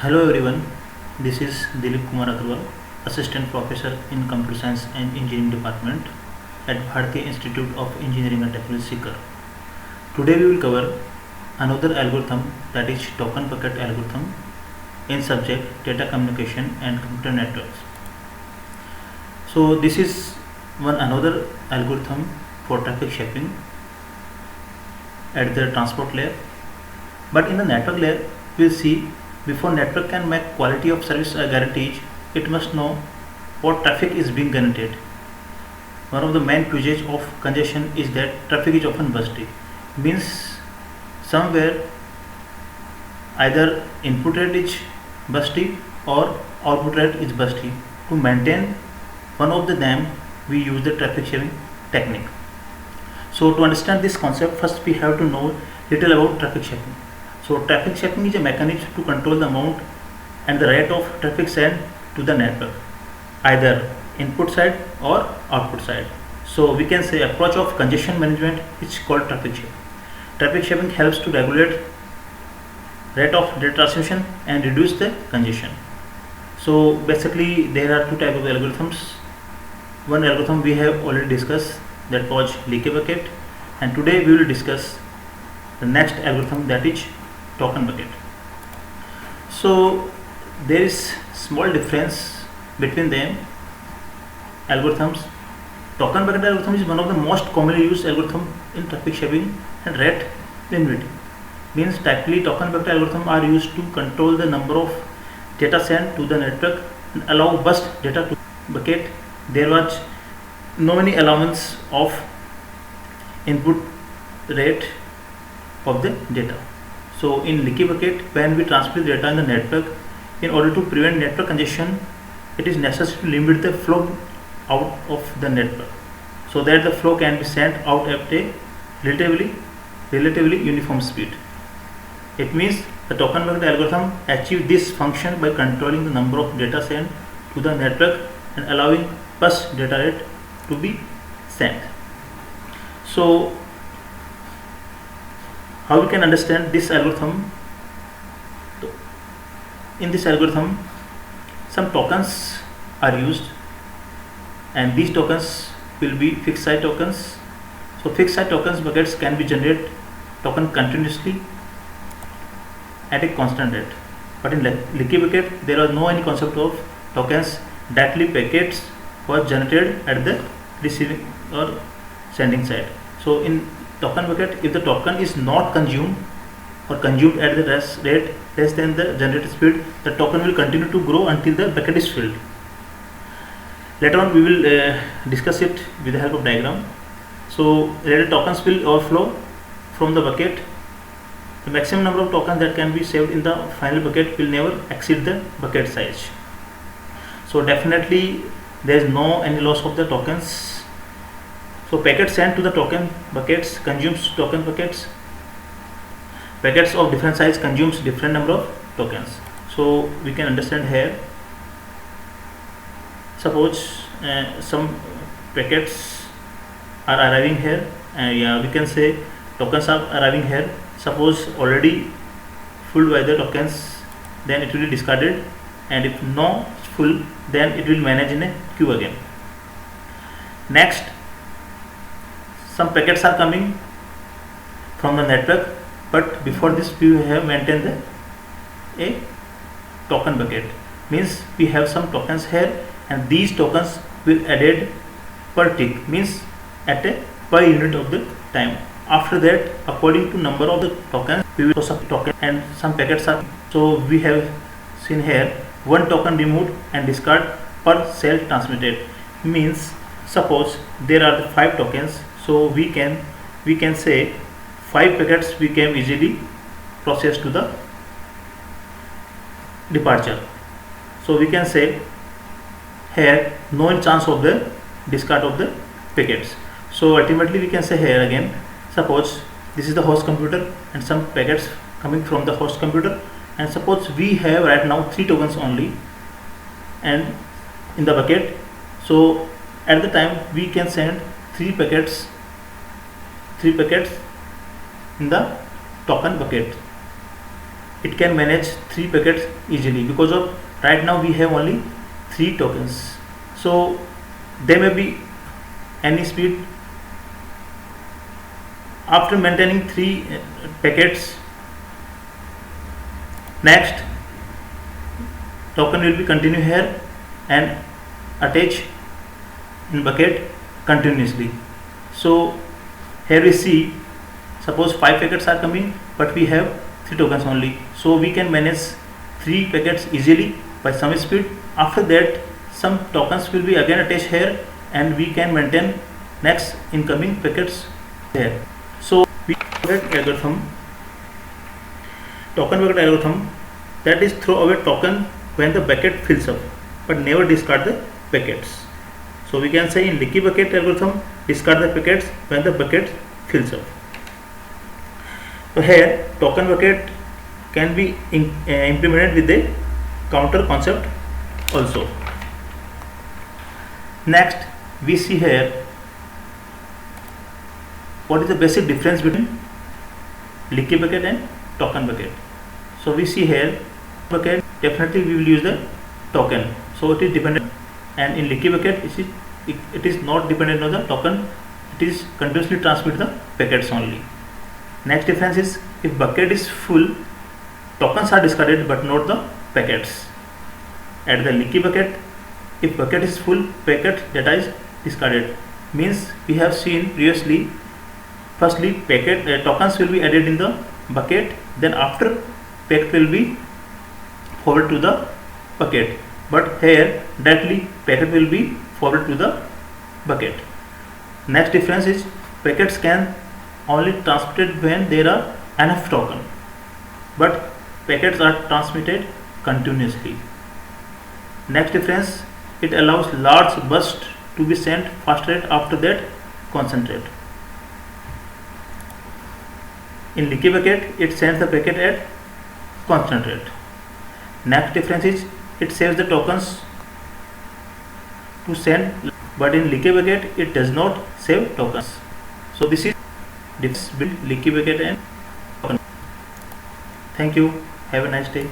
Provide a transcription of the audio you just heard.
Hello everyone, this is Dilip Kumar Agarwal, Assistant Professor in Computer Science and Engineering Department at Bharatiya Institute of Engineering and Technology, Sikar. Today we will cover another algorithm, that is token bucket algorithm, in subject data communication and computer networks. So this is another algorithm for traffic shaping at the transport layer, but in the network layer we will see before network can make quality of service guarantees, it must know what traffic is being generated. One of the main causes of congestion is that traffic is often bursty. Means somewhere either input rate is bursty or output rate is bursty. To maintain one of them, we use the traffic shaping technique. So to understand this concept, first we have to know little about traffic shaping. So traffic shaping is a mechanism to control the amount and the rate of traffic sent to the network, either input side or output side. So we can say approach of congestion management is called traffic shaping. Traffic shaping helps to regulate rate of data transmission and reduce the congestion. So basically there are two types of algorithms. One algorithm we have already discussed, that was leaky bucket, and today we will discuss the next algorithm, that is token bucket. So there is small difference between them algorithms. Token bucket algorithm is one of the most commonly used algorithm in traffic shaping and rate linearity. Means typically token bucket algorithm are used to control the number of data sent to the network and allow burst data to bucket. There was no any allowance of input rate of the data. So in leaky bucket, when we transfer data in the network, in order to prevent network congestion, it is necessary to limit the flow out of the network so that the flow can be sent out at a relatively uniform speed. It means the token bucket algorithm achieves this function by controlling the number of data sent to the network and allowing burst data rate to be sent. So how we can understand this algorithm? In this algorithm, some tokens are used, and these tokens will be fixed site tokens. So fixed site tokens buckets can be generated token continuously at a constant rate. But in leaky bucket, there was no any concept of tokens. Directly packets was generated at the receiving or sending side. So in token bucket, if the token is not consumed or consumed at the rate less than the generated speed, the token will continue to grow until the bucket is filled. Later on we will discuss it with the help of diagram. So later tokens will overflow from the bucket. The maximum number of tokens that can be saved in the final bucket will never exceed the bucket size. So definitely there is no any loss of the tokens. So packets sent to the token buckets consumes token buckets. Packets of different size consumes different number of tokens. So we can understand here. Suppose some packets are arriving here, yeah, we can say tokens are arriving here. Suppose already full by the tokens, then it will be discarded, and if no full, then it will manage in a queue again. Next, some packets are coming from the network, but before this we have maintained a token bucket. Means we have some tokens here, and these tokens will added per tick, means at a per unit of the time. After that, according to number of the tokens, we will toss up token, and some packets are. So we have seen here one token removed and discard per cell transmitted. Means suppose there are the 5 tokens, so we can say 5 packets became easily processed to the departure. So we can say here no chance of the discard of the packets. So ultimately we can say here again, suppose this is the host computer and some packets coming from the host computer, and suppose we have right now 3 tokens only and in the bucket. So at the time we can send 3 packets in the token bucket. it can manage 3 packets easily, because of right now we have only 3 tokens. So there may be any speed. After maintaining 3 packets, next token will be continue here and attach in bucket continuously. So here we see, suppose 5 packets are coming, but we have 3 tokens only, so we can manage 3 packets easily by some speed. After that, some tokens will be again attached here, and we can maintain next incoming packets here. So we have algorithm, token bucket algorithm, that is throw away token when the bucket fills up, but never discard the packets. So we can say in leaky bucket algorithm, discard the packets when the bucket fills up. So here token bucket can be implemented with the counter concept also. Next we see here what is the basic difference between leaky bucket and token bucket. So we see here bucket, definitely we will use the token, so it is dependent, and in leaky bucket it is not dependent on the token, it is continuously transmit the packets only. Next difference is, if bucket is full, tokens are discarded but not the packets. At the leaky bucket, if bucket is full, packet data is discarded. Means we have seen previously, firstly packet tokens will be added in the bucket, then after packet will be forwarded to the bucket, but here directly packet will be forwarded to the bucket. Next difference is, packets can only transmitted when there are enough token, but packets are transmitted continuously. Next difference, it allows large burst to be sent faster rate, after that concentrate. In leaky bucket, it sends the packet at constant rate. Next difference is, it saves the tokens to send, but in leaky bucket it does not save tokens. So this is difference between leaky bucket and token. Thank you. Have a nice day.